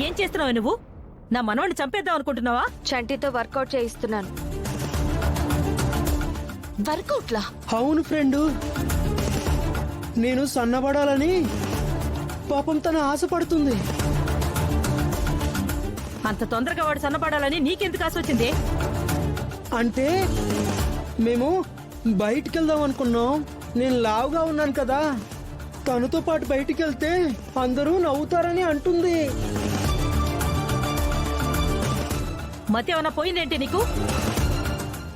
ఏం చేస్తున్నావు నువ్వు? నా మనవడిని చంపేద్దాం అనుకుంటున్నావా? చంటితో వర్కౌట్ చేయిస్తున్నాను. వర్కౌట్లా? అవును ఫ్రెండు, నేను సన్నబడాలని పాపం తన ఆశపడుతుంది. అంత తొందరగా వాడు సన్నపడాలని నీకెందుకు ఆశ వచ్చింది? అంటే మేము బయటికి వెళ్దాం అనుకున్నాం. నేను లావుగా ఉన్నాను కదా, తనతో పాటు బయటికి వెళ్తే అందరూ నవ్వుతారని అంటుంది. మతి ఏమన్నా పోయిందేంటి నీకు?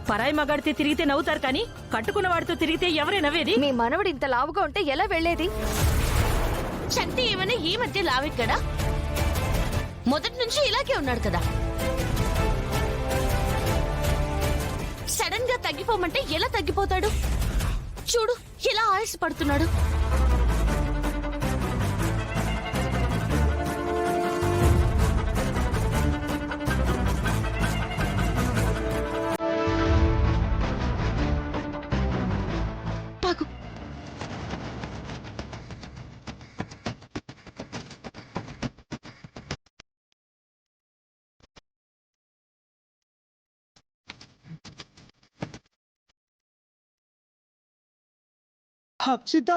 పరాయి మగాడితే తిరిగితే నవ్వుతారు కానీ కట్టుకున్న వాడితో తిరిగితే ఎవరే నవ్వేది? మీ మనవడు ఇంత లావుగా ఉంటే ఎలా వెళ్లేది? చంటి ఏమైనా ఈ మధ్య లావెక్కడా? మొదటి నుంచి ఇలాగే ఉన్నాడు కదా. సడన్ గా తగ్గిపోమంటే ఎలా తగ్గిపోతాడు? చూడు ఎలా ఆయాసపడుతున్నాడు. పాకు. హప్సిత,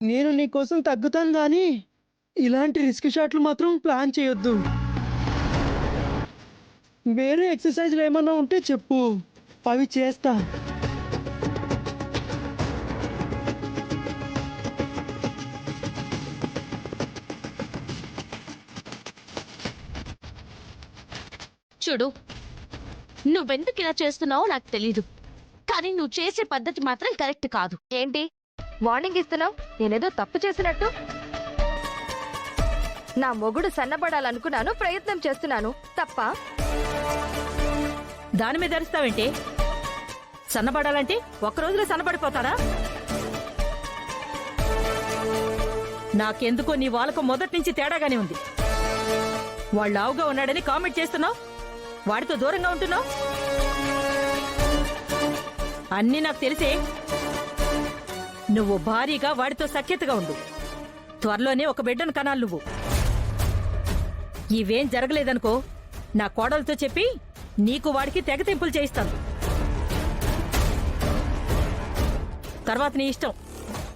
నేను నీకోసం తగ్గుతాను కానీ ఇలాంటి రిస్క్ షాట్లు మాత్రం ప్లాన్ చేయొద్దు. వేరే ఎక్సర్సైజ్లు ఏమన్నా ఉంటే చెప్పు, అవి చేస్తా. చూడు, నువ్వెందుకు ఇలా చేస్తున్నావో నాకు తెలీదు, కానీ నువ్వు చేసే పద్ధతి మాత్రం కరెక్ట్ కాదు. ఏంటి వార్నింగ్ ఇస్తున్నావు? నేనేదో తప్పు చేసినట్టు? నా మొగుడు సన్నబడాలనుకున్నాను, ప్రయత్నం చేస్తున్నాను. తప్ప? దాని మీద అరుస్తావేంటి? సన్నపడాలంటే ఒక్క రోజులో సన్నపడిపోతారా? నాకెందుకో నీ వాళ్ళకు మొదటి నుంచి తేడాగానే ఉంది. వాళ్ళు లావుగా ఉన్నాడని కామెంట్ చేస్తున్నావు, వాడితో దూరంగా ఉంటున్నావు. అన్నీ నాకు తెలిసే. నువ్వు భారీగా వాడితో సఖ్యతగా ఉండు. త్వరలోనే ఒక బిడ్డను కనాలి నువ్వు. ఇవేం జరగలేదనుకో, నా కోడలతో చెప్పి నీకు వాడికి తెగతింపులు చేయిస్తాను. తర్వాత నీ ఇష్టం.